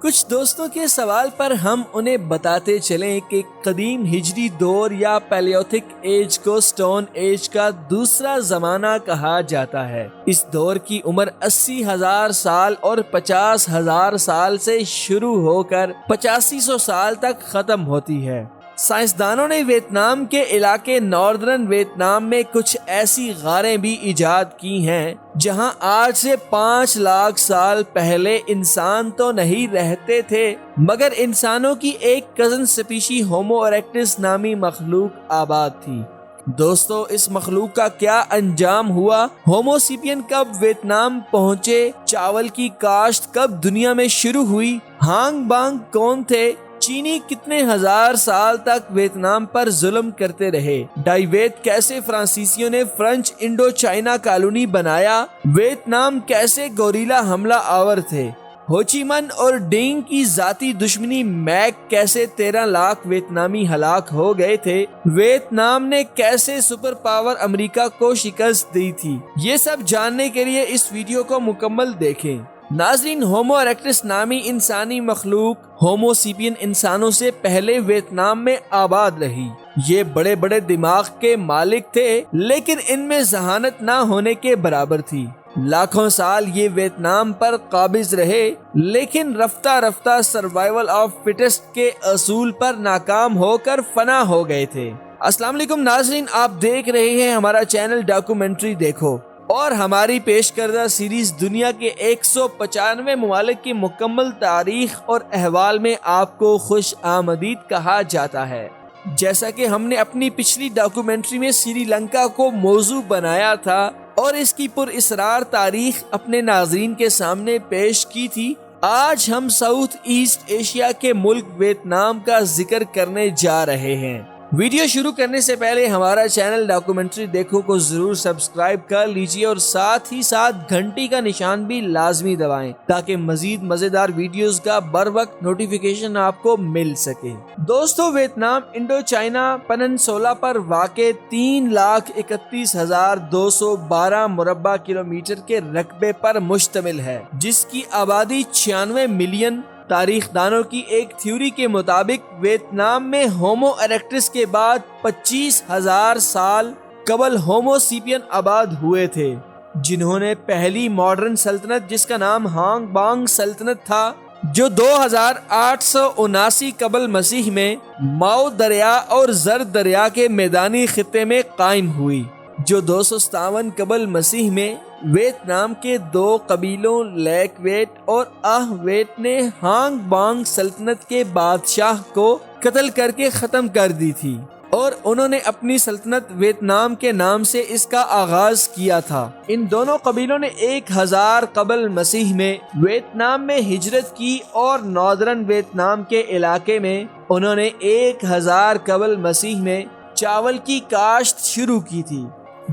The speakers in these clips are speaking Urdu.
کچھ دوستوں کے سوال پر ہم انہیں بتاتے چلیں کہ قدیم ہجری دور یا پیلیوتھک ایج کو سٹون ایج کا دوسرا زمانہ کہا جاتا ہے۔ اس دور کی عمر 80,000 سال اور 50,000 سال سے شروع ہو کر 8500 سال تک ختم ہوتی ہے۔ سائنسدانوں نے ویتنام کے علاقے ناردرن ویتنام میں کچھ ایسی غاریں بھی ایجاد کی ہیں جہاں آج سے 5 لاکھ سال پہلے انسان تو نہیں رہتے تھے، مگر انسانوں کی ایک کزن سپیشی ہومو اریکٹس نامی مخلوق آباد تھی۔ دوستو، اس مخلوق کا کیا انجام ہوا؟ ہومو سیپین کب ویتنام پہنچے؟ چاول کی کاشت کب دنیا میں شروع ہوئی؟ ہانگ بانگ کون تھے؟ چینی کتنے ہزار سال تک ویتنام پر ظلم کرتے رہے؟ ڈائی ویت کیسے فرانسیسیوں نے فرنچ انڈو چائنا کالونی بنایا؟ ویتنام کیسے گوریلا حملہ آور تھے؟ ہوچی من اور ڈینگ کی ذاتی دشمنی میک کیسے 13 لاکھ ویتنامی ہلاک ہو گئے تھے؟ ویتنام نے کیسے سپر پاور امریکہ کو شکست دی تھی؟ یہ سب جاننے کے لیے اس ویڈیو کو مکمل دیکھیں۔ ناظرین، ہومو اریکٹس نامی انسانی مخلوق ہومو سیپین انسانوں سے پہلے ویتنام میں آباد رہی۔ یہ بڑے بڑے دماغ کے مالک تھے، لیکن ان میں ذہانت نہ ہونے کے برابر تھی۔ لاکھوں سال یہ ویتنام پر قابض رہے، لیکن رفتہ رفتہ سروائیول آف فٹسٹ کے اصول پر ناکام ہو کر فنا ہو گئے تھے۔ السلام علیکم ناظرین، آپ دیکھ رہے ہیں ہمارا چینل ڈاکومنٹری دیکھو، اور ہماری پیش کردہ سیریز دنیا کے 195 ممالک کی مکمل تاریخ اور احوال میں آپ کو خوش آمدید کہا جاتا ہے۔ جیسا کہ ہم نے اپنی پچھلی ڈاکومنٹری میں سری لنکا کو موضوع بنایا تھا اور اس کی پر اسرار تاریخ اپنے ناظرین کے سامنے پیش کی تھی، آج ہم ساؤتھ ایسٹ ایشیا کے ملک ویتنام کا ذکر کرنے جا رہے ہیں۔ ویڈیو شروع کرنے سے پہلے ہمارا چینل ڈاکومنٹری دیکھو کو ضرور سبسکرائب کر لیجئے اور ساتھ ہی ساتھ گھنٹی کا نشان بھی لازمی دبائیں تاکہ مزید مزیدار ویڈیوز کا بر وقت نوٹیفیکیشن آپ کو مل سکے۔ دوستو، ویتنام انڈو چائنا پننسولا پر واقع 3,31,212 مربع کلومیٹر کے رقبے پر مشتمل ہے، جس کی آبادی 96 ملین۔ تاریخ دانوں کی ایک تھیوری کے مطابق ویتنام میں ہومو اریکٹس کے بعد 25,000 سال قبل ہومو سیپین آباد ہوئے تھے، جنہوں نے پہلی ماڈرن سلطنت جس کا نام ہانگ بانگ سلطنت تھا، جو 2879 قبل مسیح میں ماؤ دریا اور زر دریا کے میدانی خطے میں قائم ہوئی، جو 257 قبل مسیح میں ویتنام کے 2 قبیلوں لیک ویٹ اور آہ ویٹ نے ہانگ بانگ سلطنت کے بادشاہ کو قتل کر کے ختم کر دی تھی، اور انہوں نے اپنی سلطنت ویتنام کے نام سے اس کا آغاز کیا تھا۔ ان دونوں قبیلوں نے 1000 قبل مسیح میں ویتنام میں ہجرت کی اور ناردرن ویتنام کے علاقے میں انہوں نے 1000 قبل مسیح میں چاول کی کاشت شروع کی تھی۔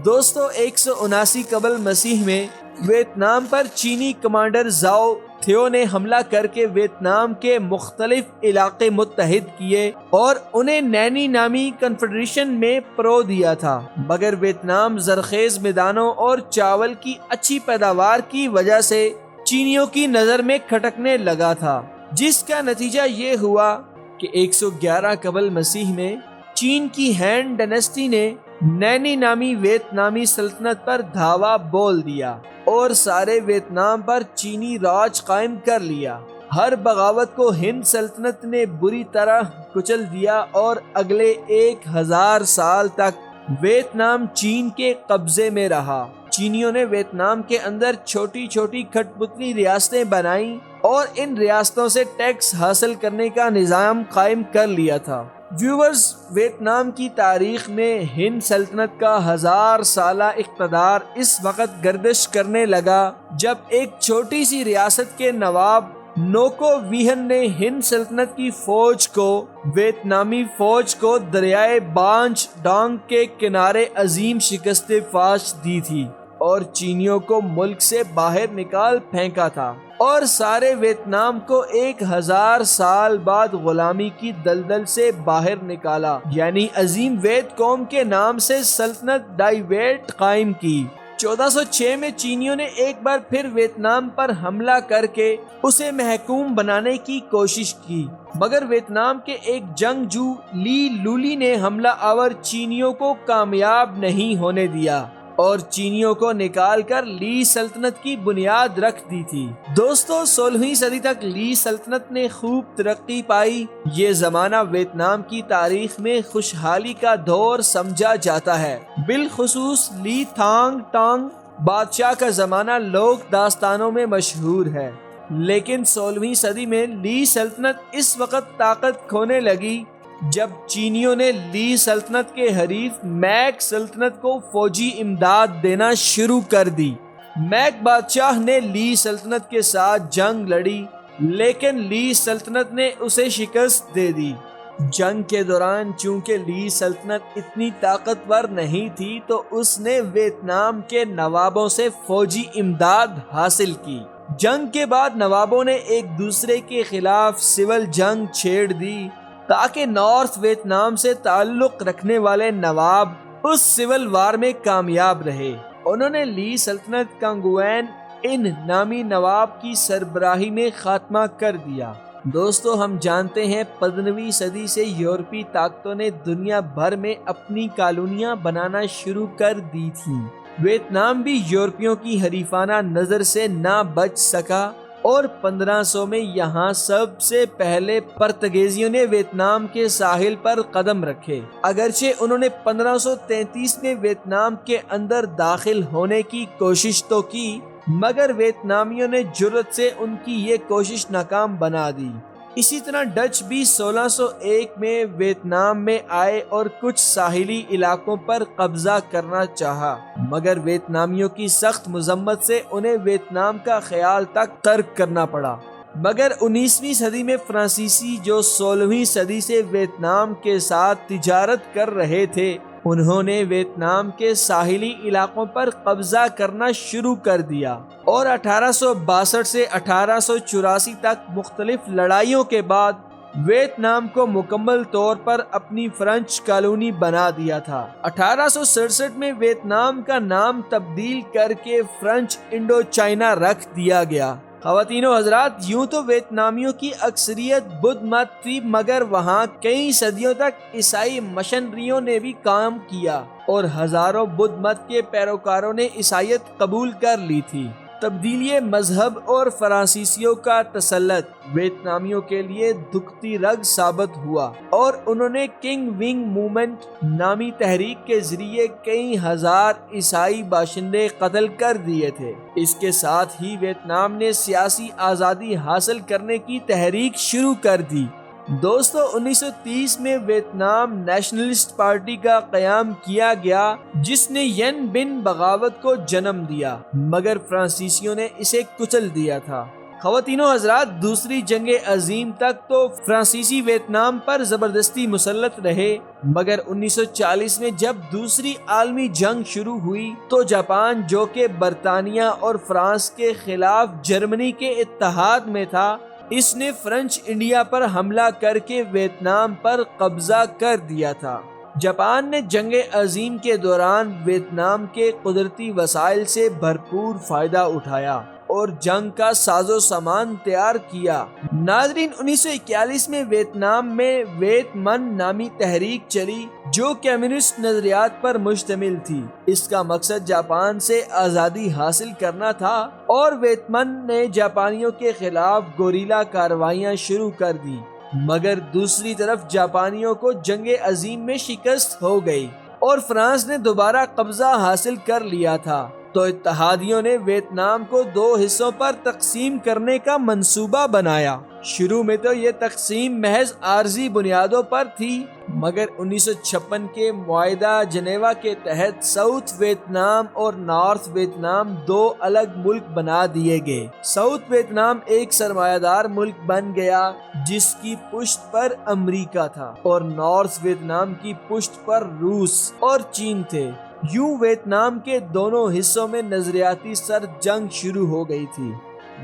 دوستو، 179 قبل مسیح میں ویتنام پر چینی کمانڈر زاؤ تھیو نے حملہ کر کے ویتنام کے مختلف علاقے متحد کیے اور انہیں نینی نامی کنفیڈریشن میں پرو دیا تھا، مگر ویتنام زرخیز میدانوں اور چاول کی اچھی پیداوار کی وجہ سے چینیوں کی نظر میں کھٹکنے لگا تھا، جس کا نتیجہ یہ ہوا کہ 111 قبل مسیح میں چین کی ہین ڈائنسٹی نے نینی نامی ویتنامی سلطنت پر دھاوا بول دیا اور سارے ویتنام پر چینی راج قائم کر لیا۔ ہر بغاوت کو ہند سلطنت نے بری طرح کچل دیا اور اگلے 1000 سال تک ویتنام چین کے قبضے میں رہا۔ چینیوں نے ویتنام کے اندر چھوٹی چھوٹی کھٹ پتلی ریاستیں بنائیں اور ان ریاستوں سے ٹیکس حاصل کرنے کا نظام قائم کر لیا تھا۔ ویورز، ویتنام کی تاریخ میں ہند سلطنت کا 1000 سالہ اقتدار اس وقت گردش کرنے لگا جب ایک چھوٹی سی ریاست کے نواب نوکو ویہن نے ہند سلطنت کی فوج کو ویتنامی فوج کو دریائے بانچ ڈانگ کے کنارے عظیم شکست فاش دی تھی اور چینیوں کو ملک سے باہر نکال پھینکا تھا، اور سارے ویتنام کو 1000 سال بعد غلامی کی دلدل سے باہر نکالا، یعنی عظیم ویت قوم کے نام سے سلطنت ڈائی ویٹ قائم کی۔ 1406 میں چینیوں نے ایک بار پھر ویتنام پر حملہ کر کے اسے محکوم بنانے کی کوشش کی، مگر ویتنام کے ایک جنگجو لی لولی نے حملہ آور چینیوں کو کامیاب نہیں ہونے دیا اور چینیوں کو نکال کر لی سلطنت کی بنیاد رکھ دی تھی۔ دوستو 16ویں صدی تک لی سلطنت نے خوب ترقی پائی۔ یہ زمانہ ویتنام کی تاریخ میں خوشحالی کا دور سمجھا جاتا ہے، بالخصوص لی تھانگ ٹانگ بادشاہ کا زمانہ لوک داستانوں میں مشہور ہے۔ لیکن 16ویں صدی میں لی سلطنت اس وقت طاقت کھونے لگی جب چینیوں نے لی سلطنت کے حریف میک سلطنت کو فوجی امداد دینا شروع کر دی۔ میک بادشاہ نے لی سلطنت کے ساتھ جنگ لڑی، لیکن لی سلطنت نے اسے شکست دے دی۔ جنگ کے دوران چونکہ لی سلطنت اتنی طاقتور نہیں تھی تو اس نے ویتنام کے نوابوں سے فوجی امداد حاصل کی۔ جنگ کے بعد نوابوں نے ایک دوسرے کے خلاف سول جنگ چھیڑ دی تاکہ نارتھ ویتنام سے تعلق رکھنے والے نواب اس سول وار میں کامیاب رہے۔ انہوں نے لی سلطنت کا گوین ان نامی نواب کی سربراہی میں خاتمہ کر دیا۔ دوستو ہم جانتے ہیں 15ویں صدی سے یورپی طاقتوں نے دنیا بھر میں اپنی کالونیاں بنانا شروع کر دی تھیں۔ ویتنام بھی یورپیوں کی حریفانہ نظر سے نہ بچ سکا اور 1500 میں یہاں سب سے پہلے پرتگیزیوں نے ویتنام کے ساحل پر قدم رکھے۔ اگرچہ انہوں نے 1533 میں ویتنام کے اندر داخل ہونے کی کوشش تو کی، مگر ویتنامیوں نے جرأت سے ان کی یہ کوشش ناکام بنا دی۔ اسی طرح ڈچ بھی 1601 میں ویتنام میں آئے اور کچھ ساحلی علاقوں پر قبضہ کرنا چاہا، مگر ویتنامیوں کی سخت مذمت سے انہیں ویتنام کا خیال تک ترک کرنا پڑا۔ مگر 19ویں صدی میں فرانسیسی جو 16ویں صدی سے ویتنام کے ساتھ تجارت کر رہے تھے، انہوں نے ویتنام کے ساحلی علاقوں پر قبضہ کرنا شروع کر دیا اور 1862 سے 1884 تک مختلف لڑائیوں کے بعد ویتنام کو مکمل طور پر اپنی فرنچ کالونی بنا دیا تھا۔ 1867 میں ویتنام کا نام تبدیل کر کے فرنچ انڈو چائنا رکھ دیا گیا۔ خواتین و حضرات، یوں تو ویتنامیوں کی اکثریت بدھ مت تھی، مگر وہاں کئی صدیوں تک عیسائی مشنریوں نے بھی کام کیا اور ہزاروں بدھ مت کے پیروکاروں نے عیسائیت قبول کر لی تھی۔ تبدیلی مذہب اور فرانسیسیوں کا تسلط ویتنامیوں کے لیے دکھتی رگ ثابت ہوا اور انہوں نے کنگ ونگ موومنٹ نامی تحریک کے ذریعے کئی ہزار عیسائی باشندے قتل کر دیے تھے۔ اس کے ساتھ ہی ویتنام نے سیاسی آزادی حاصل کرنے کی تحریک شروع کر دی۔ دوستو 1930 میں ویتنام نیشنلسٹ پارٹی کا قیام کیا گیا جس نے ین بن بغاوت کو جنم دیا، مگر فرانسیسیوں نے اسے کچل دیا تھا۔ خواتین و حضرات، دوسری جنگ عظیم تک تو فرانسیسی ویتنام پر زبردستی مسلط رہے، مگر 1940 میں جب دوسری عالمی جنگ شروع ہوئی تو جاپان جو کہ برطانیہ اور فرانس کے خلاف جرمنی کے اتحاد میں تھا، اس نے فرنچ انڈیا پر حملہ کر کے ویتنام پر قبضہ کر دیا تھا۔ جاپان نے جنگ عظیم کے دوران ویتنام کے قدرتی وسائل سے بھرپور فائدہ اٹھایا اور جنگ کا ساز و سامان تیار کیا۔ ناظرین، 1941 میں ویتنام میں ویت من نامی تحریک چلی جو کمیونسٹ نظریات پر مشتمل تھی۔ اس کا مقصد جاپان سے آزادی حاصل کرنا تھا اور ویت من نے جاپانیوں کے خلاف گوریلا کارروائیاں شروع کر دی، مگر دوسری طرف جاپانیوں کو جنگ عظیم میں شکست ہو گئی اور فرانس نے دوبارہ قبضہ حاصل کر لیا تھا۔ تو اتحادیوں نے ویتنام کو 2 حصوں پر تقسیم کرنے کا منصوبہ بنایا۔ شروع میں تو یہ تقسیم محض عارضی بنیادوں پر تھی، مگر 1956 کے معاہدہ جنیوا کے تحت ساؤتھ ویتنام اور نارتھ ویتنام 2 الگ ملک بنا دیے گئے۔ ساؤتھ ویتنام ایک سرمایہ دار ملک بن گیا جس کی پشت پر امریکہ تھا اور نارتھ ویتنام کی پشت پر روس اور چین تھے۔ یوں ویتنام کے دونوں حصوں میں نظریاتی سرد جنگ شروع ہو گئی تھی۔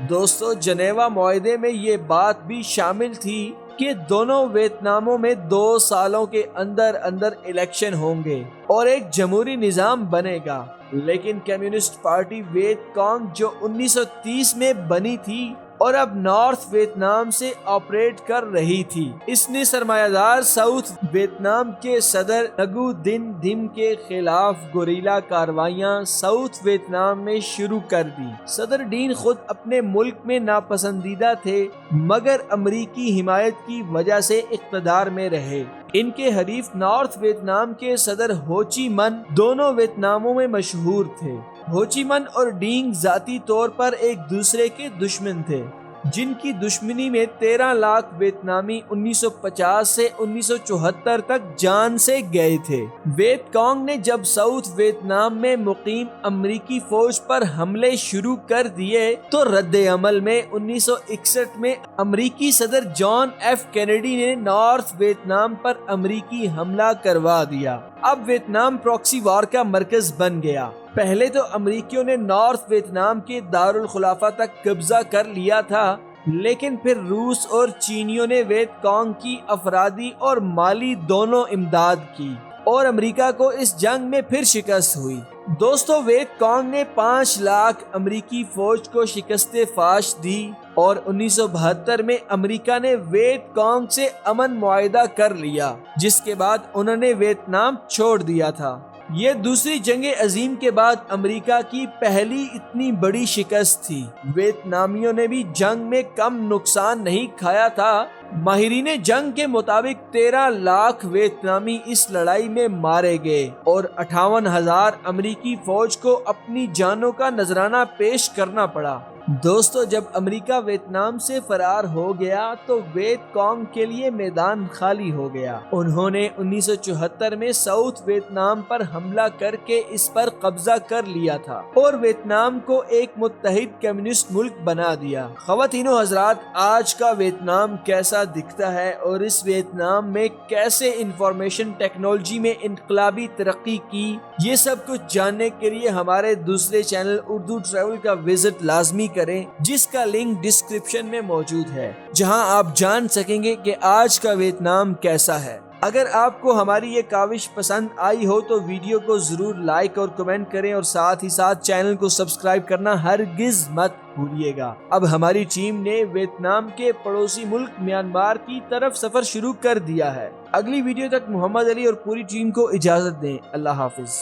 دوستو، جنیوا معاہدے میں یہ بات بھی شامل تھی کہ کہ دونوں ویتناموں میں 2 سالوں کے اندر اندر الیکشن ہوں گے اور ایک جمہوری نظام بنے گا، لیکن کمیونسٹ پارٹی ویت کانگ جو 1930 میں بنی تھی اور اب نارتھ ویتنام سے آپریٹ کر رہی تھی، اس نے سرمایہ دار ساؤتھ ویتنام کے صدر نگو دن دھم کے خلاف گوریلا کارروائیاں ساؤتھ ویتنام میں شروع کر دی۔ صدر ڈین خود اپنے ملک میں ناپسندیدہ تھے مگر امریکی حمایت کی وجہ سے اقتدار میں رہے۔ ان کے حریف نارتھ ویتنام کے صدر ہوچی من دونوں ویتناموں میں مشہور تھے۔ ہوچی من اور ڈینگ ذاتی طور پر ایک دوسرے کے دشمن تھے، جن کی دشمنی میں 13 لاکھ ویتنامی 1950 سے 1974 تک جان سے گئے تھے۔ ویت کانگ نے جب ساؤتھ ویتنام میں مقیم امریکی فوج پر حملے شروع کر دیے تو رد عمل میں 1961 میں امریکی صدر جان ایف کینیڈی نے نارتھ ویتنام پر امریکی حملہ کروا دیا۔ اب ویتنام پراکسی وار کا مرکز بن گیا۔ پہلے تو امریکیوں نے نارتھ ویتنام کے دارالخلافہ تک قبضہ کر لیا تھا، لیکن پھر روس اور چینیوں نے ویت کانگ کی افرادی اور مالی دونوں امداد کی اور امریکہ کو اس جنگ میں پھر شکست ہوئی۔ دوستو، ویت کانگ نے 5 لاکھ امریکی فوج کو شکست فاش دی اور 1972 میں امریکہ نے ویت کانگ سے امن معاہدہ کر لیا، جس کے بعد انہوں نے ویتنام چھوڑ دیا تھا۔ یہ دوسری جنگ عظیم کے بعد امریکہ کی پہلی اتنی بڑی شکست تھی۔ ویتنامیوں نے بھی جنگ میں کم نقصان نہیں کھایا تھا۔ ماہرین جنگ کے مطابق 13 لاکھ ویتنامی اس لڑائی میں مارے گئے اور 58,000 امریکی فوج کو اپنی جانوں کا نذرانہ پیش کرنا پڑا۔ دوستو، جب امریکہ ویتنام سے فرار ہو گیا تو ویت کانگ کے لیے میدان خالی ہو گیا۔ انہوں نے 1974 میں ساؤتھ ویتنام پر حملہ کر کے اس پر قبضہ کر لیا تھا اور ویتنام کو ایک متحد کمیونسٹ ملک بنا دیا۔ خواتین و حضرات، آج کا ویتنام کیسا دکھتا ہے اور اس ویتنام میں کیسے انفارمیشن ٹیکنالوجی میں انقلابی ترقی کی، یہ سب کچھ جاننے کے لیے ہمارے دوسرے چینل اردو ٹریول کا وزٹ لازمی کریں، جس کا لنک ڈسکرپشن میں موجود ہے، جہاں آپ جان سکیں گے کہ آج کا ویتنام کیسا ہے۔ اگر آپ کو ہماری یہ کاوش پسند آئی ہو تو ویڈیو کو ضرور لائک اور کمنٹ کریں اور ساتھ ہی ساتھ چینل کو سبسکرائب کرنا ہرگز مت بھولیے گا۔ اب ہماری ٹیم نے ویتنام کے پڑوسی ملک میانمار کی طرف سفر شروع کر دیا ہے۔ اگلی ویڈیو تک محمد علی اور پوری ٹیم کو اجازت دیں۔ اللہ حافظ۔